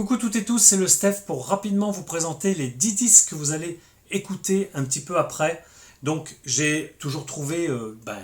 Coucou toutes et tous, c'est le Steph pour rapidement vous présenter les 10 disques que vous allez écouter un petit peu après. Donc j'ai toujours trouvé,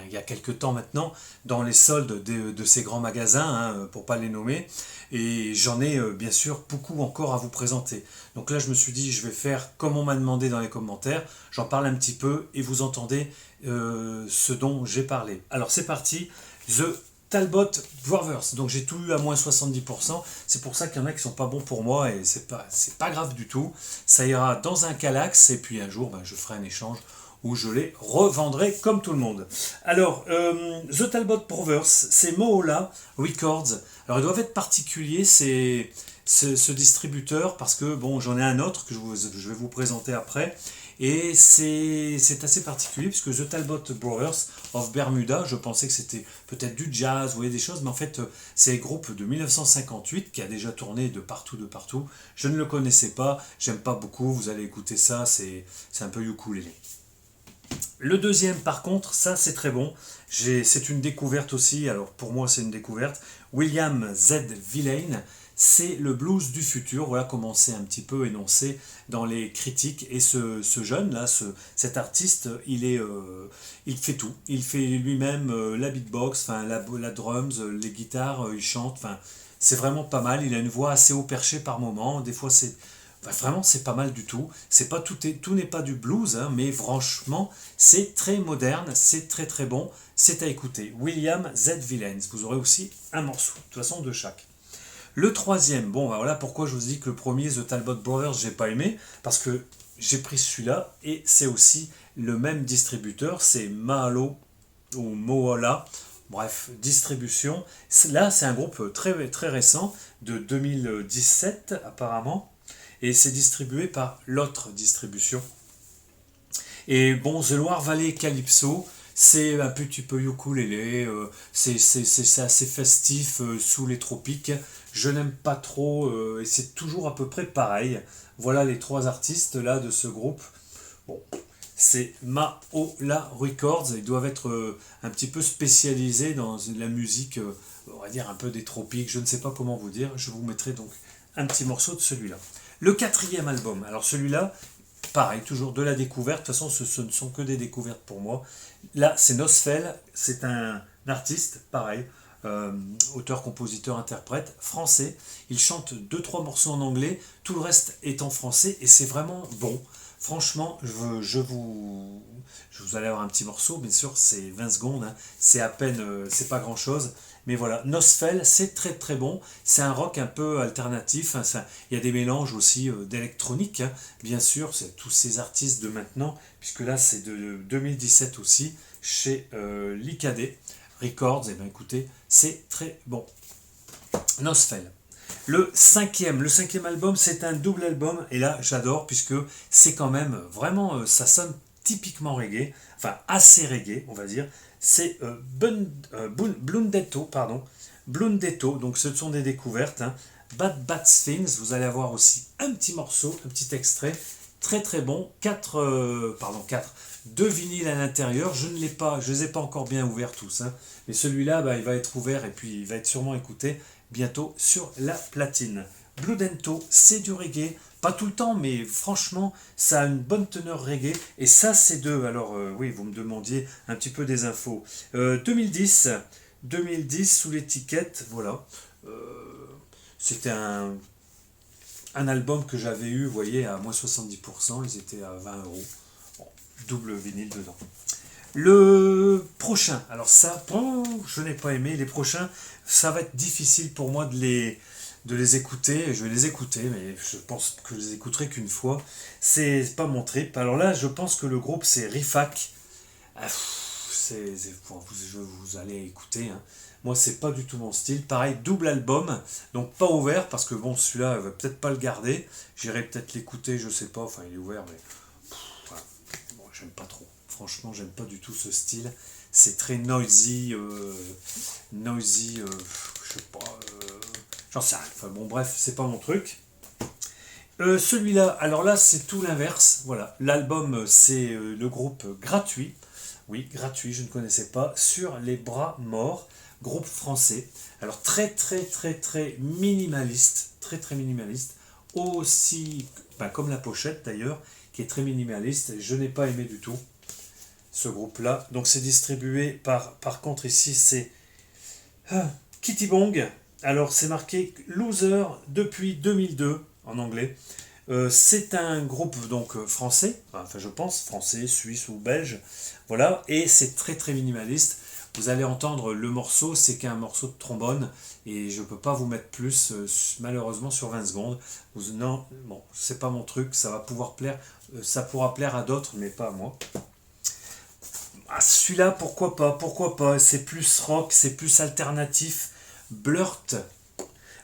il y a quelques temps maintenant, dans les soldes de ces grands magasins, pour pas les nommer, et j'en ai bien sûr beaucoup encore à vous présenter. Donc là je me suis dit je vais faire comme on m'a demandé dans les commentaires, j'en parle un petit peu et vous entendez ce dont j'ai parlé. Alors c'est parti, The Talbot Brothers, donc j'ai tout eu à moins 70%, c'est pour ça qu'il y en a qui sont pas bons pour moi et c'est pas grave du tout, ça ira dans un Calax et puis un jour je ferai un échange où je les revendrai comme tout le monde. Alors, The Talbot Brothers, c'est Mohola Records. Alors, ils doivent être particuliers, ce distributeur, parce que, bon, j'en ai un autre que je vais vous présenter après. Et c'est assez particulier, puisque The Talbot Brothers of Bermuda, je pensais que c'était peut-être du jazz, vous voyez des choses, mais en fait, c'est un groupe de 1958 qui a déjà tourné de partout, de partout. Je ne le connaissais pas, j'aime pas beaucoup, vous allez écouter ça, c'est un peu ukulélé. Le deuxième, par contre, ça c'est très bon. C'est une découverte aussi. Alors pour moi, c'est une découverte. William Z. Villain, c'est le blues du futur. Voilà comment c'est un petit peu énoncé dans les critiques. Et ce jeune là, cet artiste, il fait tout. Il fait lui-même la beatbox, enfin la drums, les guitares, il chante. Enfin, c'est vraiment pas mal. Il a une voix assez haut perché par moment. Des fois, vraiment, c'est pas mal du tout. C'est pas tout n'est pas du blues, mais franchement, c'est très moderne, c'est très très bon. C'est à écouter. William Z. Villains. Vous aurez aussi un morceau, de toute façon de chaque. Le troisième, voilà pourquoi je vous dis que le premier, The Talbot Brothers, j'ai pas aimé, parce que j'ai pris celui-là et c'est aussi le même distributeur, c'est Mahalo ou Mohola. Bref, distribution. Là, c'est un groupe très très récent de 2017 apparemment. Et c'est distribué par l'autre distribution. Et bon, The Loire Valley Calypso, c'est un petit peu ukulélé, c'est assez festif sous les tropiques. Je n'aime pas trop, et c'est toujours à peu près pareil. Voilà les trois artistes là de ce groupe. Bon, c'est Mohola Records, ils doivent être un petit peu spécialisés dans la musique, on va dire un peu des tropiques, je ne sais pas comment vous dire. Je vous mettrai donc un petit morceau de celui-là. Le quatrième album, alors celui-là, pareil, toujours de la découverte, de toute façon ce ne sont que des découvertes pour moi. Là, c'est Nosfell, c'est un artiste, pareil, auteur, compositeur, interprète, français. Il chante 2-3 morceaux en anglais, tout le reste est en français et c'est vraiment bon. Franchement, vous allez avoir un petit morceau, bien sûr, c'est 20 secondes, c'est à peine, c'est pas grand chose. Mais voilà, Nosfell, c'est très très bon. C'est un rock un peu alternatif. Il y a des mélanges aussi d'électronique, bien sûr. C'est tous ces artistes de maintenant, puisque là c'est de 2017 aussi, chez l'IKD Records. Et bien écoutez, c'est très bon. Nosfell. Le cinquième album, c'est un double album. Et là, j'adore, puisque c'est quand même vraiment, ça sonne typiquement reggae. Enfin, assez reggae, on va dire. C'est Blundetto, Blundetto, donc ce sont des découvertes. Bad Bad Things, vous allez avoir aussi un petit morceau, un petit extrait, très très bon. 2 vinyles à l'intérieur, je les ai pas encore bien ouverts tous, mais celui-là, il va être ouvert et puis il va être sûrement écouté bientôt sur la platine. Blundetto, c'est du reggae. Pas tout le temps, mais franchement, ça a une bonne teneur reggae. Et ça, c'est deux. Alors, oui, vous me demandiez un petit peu des infos. 2010, sous l'étiquette, voilà. C'était un album que j'avais eu, vous voyez, à moins 70%. Ils étaient à 20 euros. Bon, double vinyle dedans. Le prochain, alors ça, je n'ai pas aimé. Les prochains, ça va être difficile pour moi de les écouter. Je vais les écouter, mais je pense que je les écouterai qu'une fois. C'est pas mon trip. Alors là, je pense que le groupe, c'est Rifac. Vous allez écouter. Moi, c'est pas du tout mon style. Pareil, double album, donc pas ouvert, parce que bon, celui-là, il va peut-être pas le garder. J'irai peut-être l'écouter, je sais pas. Enfin, il est ouvert, mais voilà. Bon, j'aime pas trop. Franchement, j'aime pas du tout ce style. C'est très noisy, je sais pas, j'en sais rien. Enfin bon, bref, c'est pas mon truc. Celui-là, alors là, c'est tout l'inverse. Voilà, l'album, c'est le groupe Gratuit. Oui, Gratuit, je ne connaissais pas. Sur les bras morts, groupe français. Alors très très très très minimaliste, très minimaliste, aussi comme la pochette d'ailleurs, qui est très minimaliste. Je n'ai pas aimé du tout ce groupe-là. Donc c'est distribué par contre ici c'est Kitty Bong. Alors c'est marqué Loser depuis 2002 en anglais. C'est un groupe donc français, enfin je pense français, suisse ou belge, voilà, et c'est très minimaliste. Vous allez entendre le morceau, c'est qu'un morceau de trombone et je peux pas vous mettre plus malheureusement sur 20 secondes. Non, bon, c'est pas mon truc, ça va pouvoir plaire, ça pourra plaire à d'autres mais pas à moi. Ah, celui-là pourquoi pas, c'est plus rock, c'est plus alternatif. Blurt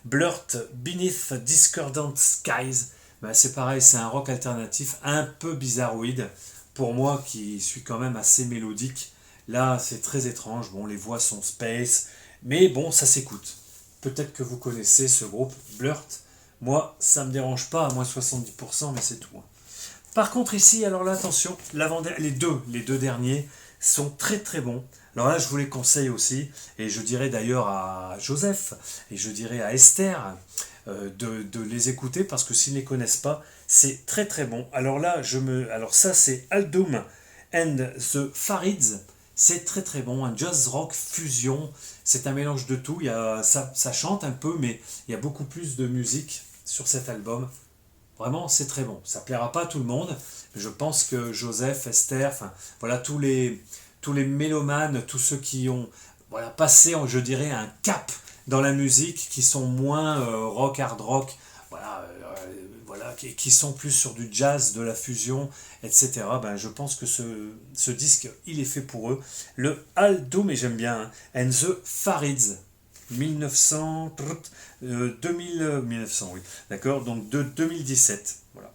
Beneath Discordant Skies. C'est pareil, c'est un rock alternatif un peu bizarroïde pour moi qui suis quand même assez mélodique. Là c'est très étrange, bon les voix sont space, mais bon ça s'écoute. Peut-être que vous connaissez ce groupe Blurt, moi ça me dérange pas à moins 70% mais c'est tout. Par contre ici, alors là attention, les deux derniers sont très bons. Alors là je vous les conseille aussi, et je dirais d'ailleurs à Joseph, et je dirais à Esther, de les écouter parce que s'ils ne les connaissent pas, c'est très bon. Alors là, alors ça c'est Aldum and the Farids, c'est très bon, un jazz rock fusion, c'est un mélange de tout, ça chante un peu, mais il y a beaucoup plus de musique sur cet album. Vraiment, c'est très bon. Ça plaira pas à tout le monde, mais je pense que Joseph, Esther, enfin voilà tous les mélomanes, tous ceux qui ont passé, je dirais, un cap dans la musique, qui sont moins rock, hard rock, qui sont plus sur du jazz, de la fusion, etc. Je pense que ce disque, il est fait pour eux. Le Aldum, et j'aime bien, and the Farids, 1900, oui, d'accord, donc de 2017, voilà.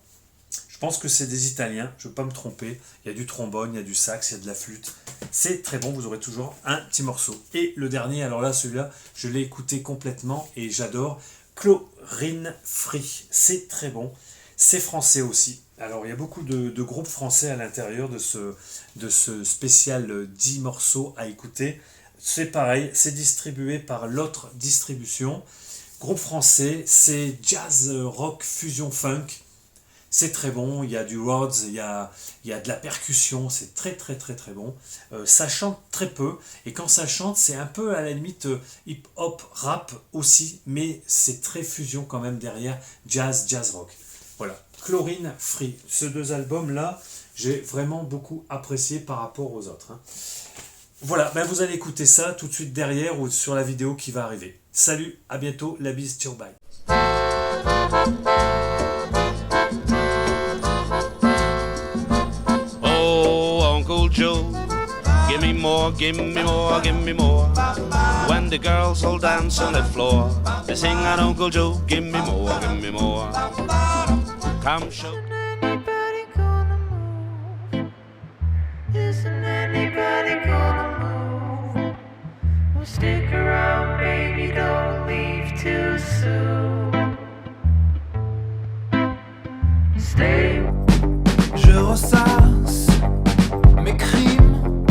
Je pense que c'est des Italiens, je ne veux pas me tromper, il y a du trombone, il y a du sax, il y a de la flûte, c'est très bon, vous aurez toujours un petit morceau. Et le dernier, alors là, celui-là, je l'ai écouté complètement et j'adore, Chlorine Free, c'est très bon, c'est français aussi. Alors il y a beaucoup de groupes français à l'intérieur de ce spécial 10 morceaux à écouter. C'est pareil, c'est distribué par l'autre distribution. Groupe français, c'est jazz, rock, fusion, funk. C'est très bon, il y a du Rhodes, il y a de la percussion, c'est très bon. Ça chante très peu, et quand ça chante, c'est un peu à la limite hip-hop, rap aussi, mais c'est très fusion quand même derrière, jazz rock. Voilà, Chlorine Free. Ces deux albums-là, j'ai vraiment beaucoup apprécié par rapport aux autres. Voilà, vous allez écouter ça tout de suite derrière ou sur la vidéo qui va arriver. Salut, à bientôt, la bise, ciao, bye. Oh, Uncle Joe, give me more, give me more, give me more. When the girls all dance on the floor, they sing out Uncle Joe, give me more, give me more. Come show. Anybody gonna move? Isn't anybody gonna move? Well, stick around, baby, don't leave too soon. Stay. Je ressasse mes crimes,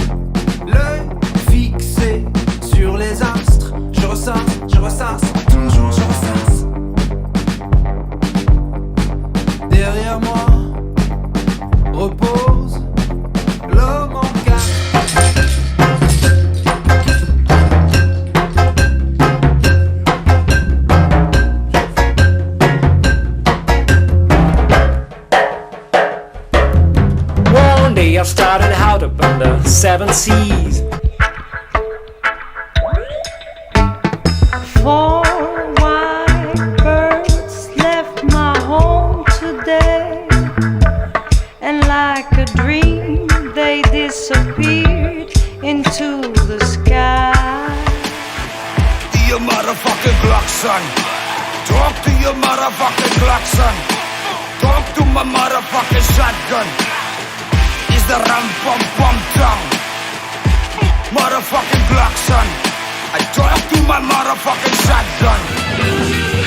l'œil fixé sur les astres. Je ressasse, toujours je ressasse. Derrière moi repose l'homme en cage. One day I started out up on the 7 seas. Four white birds left my home today, and like a dream they disappeared into the sky. To your motherfucking klaxon. Talk to your motherfucking klaxon. Talk to my motherfucking shotgun. Is the ram pom pom tongue. Motherfucking klaxon. I talk to my motherfucking shotgun.